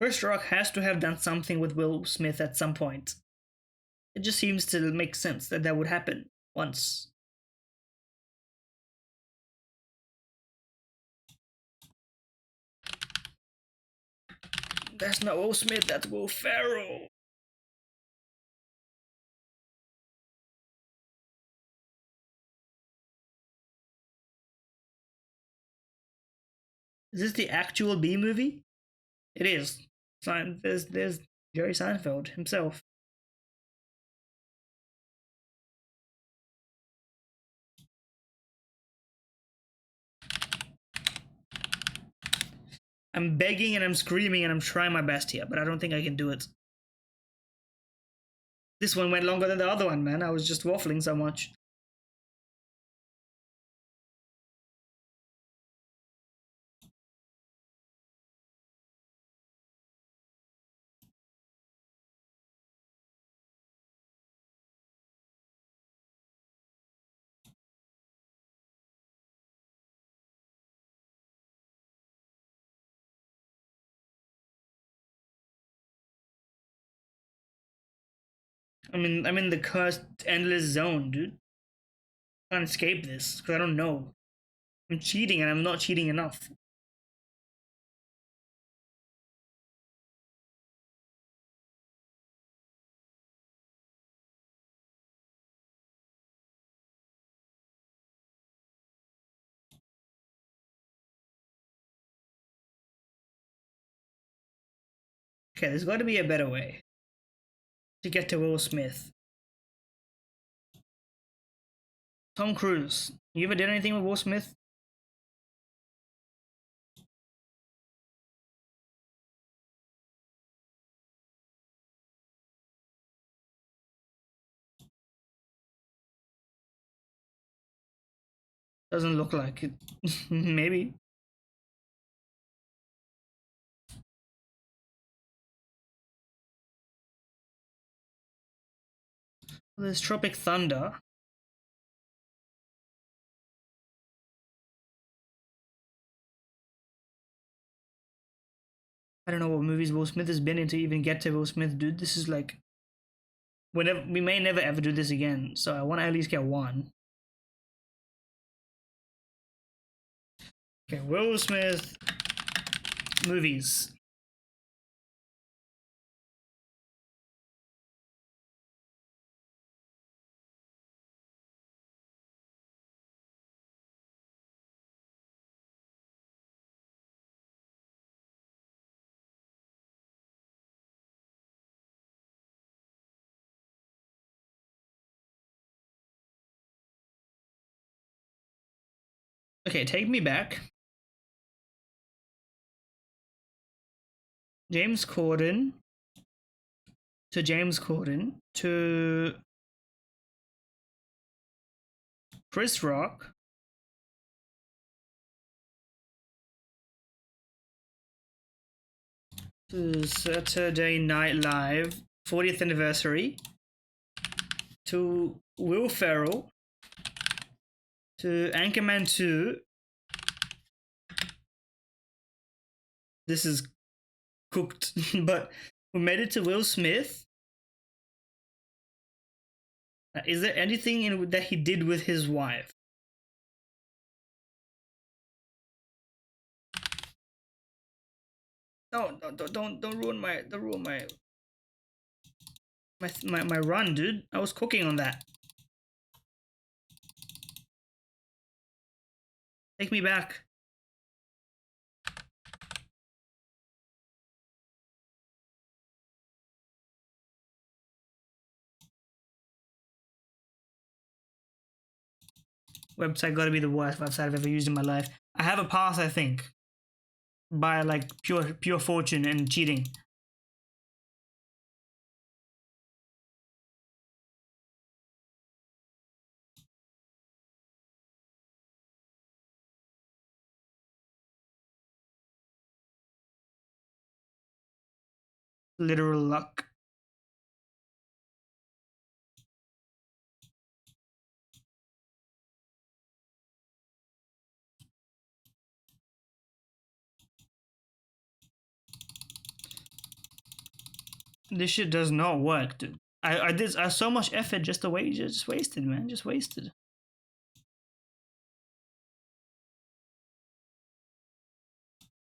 Chris Rock has to have done something with Will Smith at some point. It just seems to make sense that that would happen once. That's not Will Smith, that's Will Ferrell. Is this the actual B movie? It is. There's Jerry Seinfeld himself. I'm begging and I'm screaming and I'm trying my best here, but I don't think I can do it. This one went longer than the other one, man. I was just waffling so much. I'm in the cursed endless zone, dude. I can't escape this because I don't know. I'm cheating and I'm not cheating enough. Okay, there's got to be a better way to get to Will Smith. Tom Cruise. You ever did anything with Will Smith? Doesn't look like it. Maybe. There's Tropic Thunder. I don't know what movies Will Smith has been in to even get to Will Smith, dude. This is like we may never ever do this again, so I want to at least get one. Okay, Will Smith movies. Okay, take me back. James Corden to Chris Rock to Saturday Night Live 40th anniversary to Will Ferrell to Anchorman 2. This is cooked, but we made it to Will Smith. Is there anything that he did with his wife? No, don't ruin my my run, dude. I was cooking on that. Take me back. Website gotta be the worst website I've ever used in my life. I have a pass, I think, by like pure fortune and cheating. Literal luck. This shit does not work, dude. I did so much effort just wasted, man. Just wasted.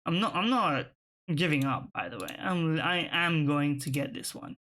I'm not giving up, by the way. I am going to get this one.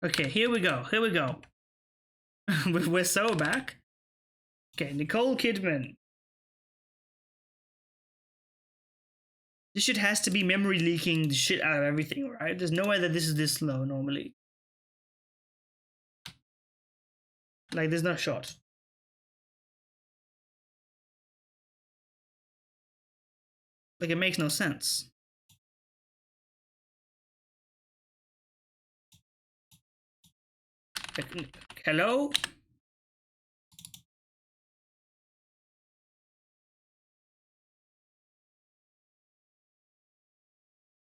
Okay, here we go. Here we go. We're so back. Okay, Nicole Kidman. This shit has to be memory leaking the shit out of everything, right? There's no way that this is this slow normally. Like, there's no shot. Like, it makes no sense. Like, hello?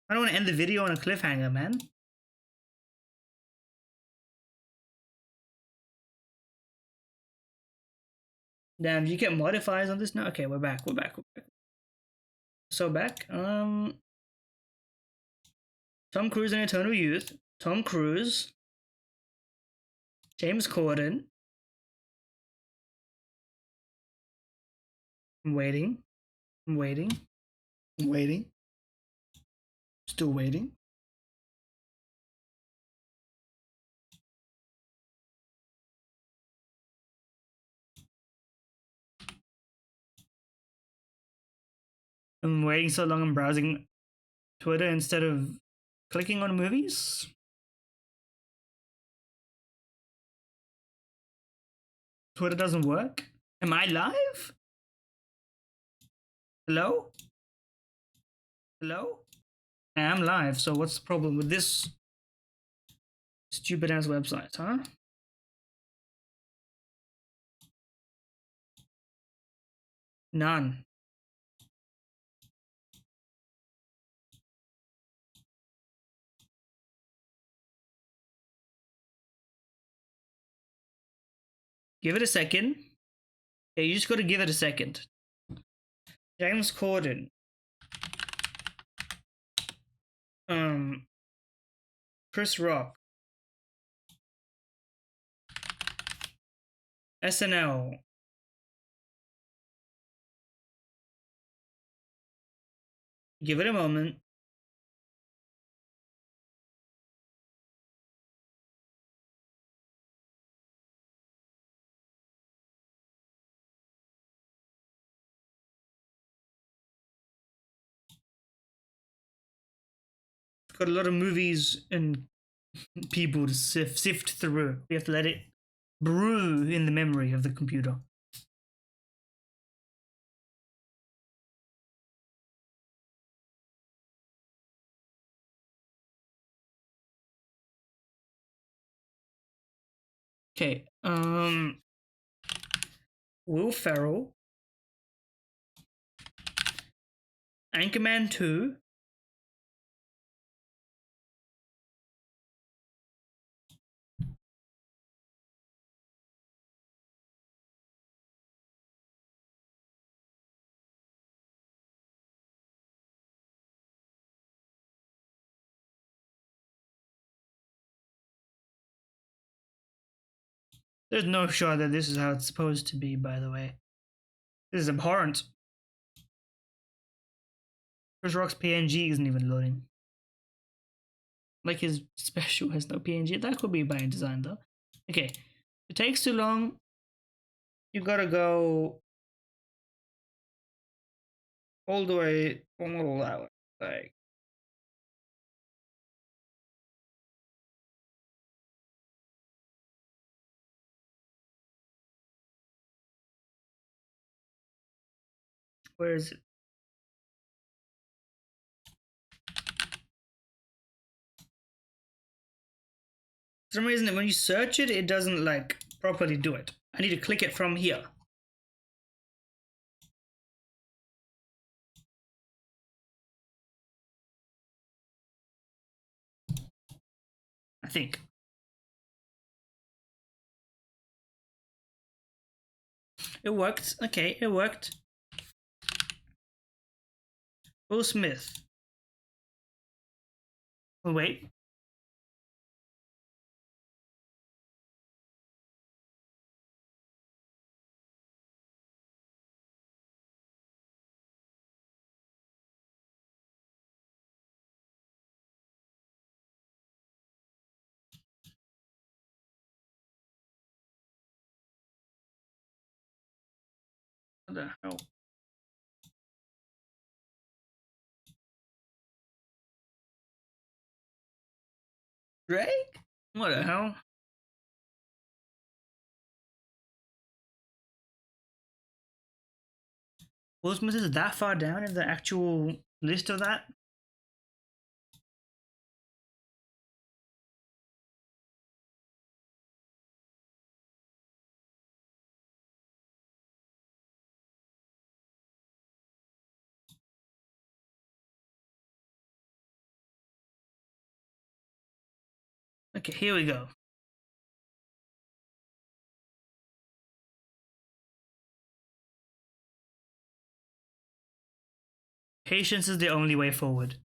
I don't want to end the video on a cliffhanger, man. Damn, you get modifiers on this now? Okay, we're back. So back. Tom Cruise in Eternal Youth. Tom Cruise. James Corden. I'm waiting. Still waiting. I'm waiting so long I'm browsing Twitter instead of clicking on movies. Twitter doesn't work. Am I live? Hello? Hello? I'm live, so what's the problem with this stupid ass website, huh? None. Give it a second. Yeah, you just gotta give it a second. James Corden. Um, Chris Rock. SNL. Give it a moment. It's got a lot of movies and people to sift through. We have to let it brew in the memory of the computer. Okay. Will Ferrell. Anchorman 2. There's no shot that this is how it's supposed to be, by the way. This is abhorrent. Chris Rock's PNG isn't even loading. Like his special has no PNG. That could be by design though. Okay. It takes too long. You gotta go all the way all that way. Like where is it? For some reason when you search it, it doesn't like properly do it. I need to click it from here. I think. It worked. Okay, it worked. Will Smith. Oh, wait. What the hell? Drake? What the hell? Will Smith is that far down in the actual list of that? Okay, here we go. Patience is the only way forward.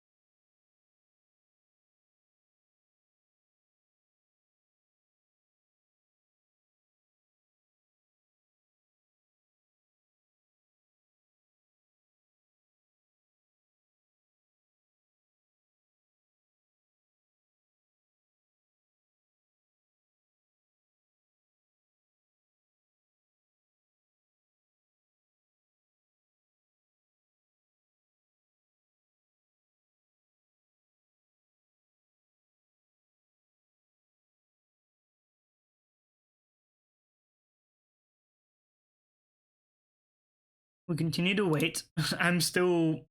We continue to wait. I'm still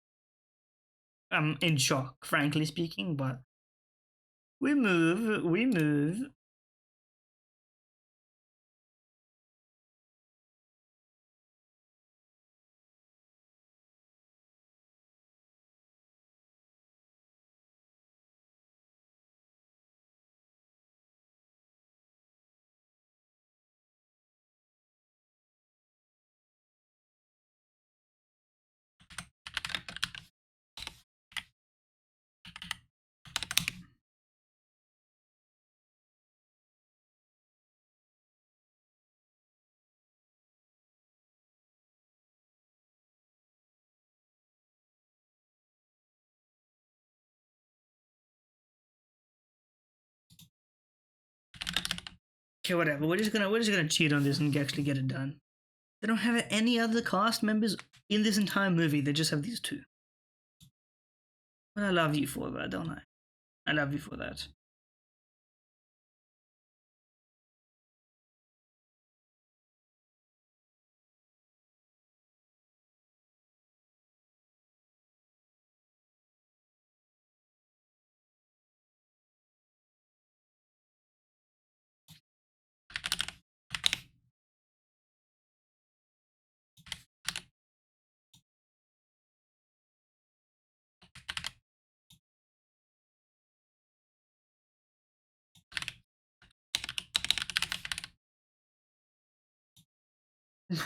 I'm in shock, frankly speaking, but we move, we move. Okay, whatever. We're just gonna cheat on this and actually get it done. They don't have any other cast members in this entire movie. They just have these two. But I love you for that, don't I? I love you for that.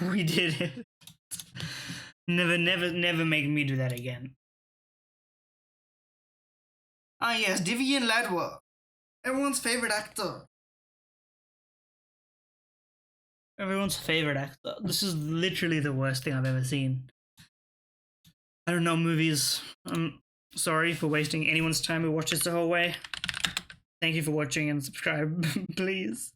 We did it. Never, never, never make me do that again. Ah yes, Vivian Ladwa, everyone's favorite actor. Everyone's favorite actor. This is literally the worst thing I've ever seen. I don't know movies. I'm sorry for wasting anyone's time who watches the whole way. Thank you for watching and subscribe, please.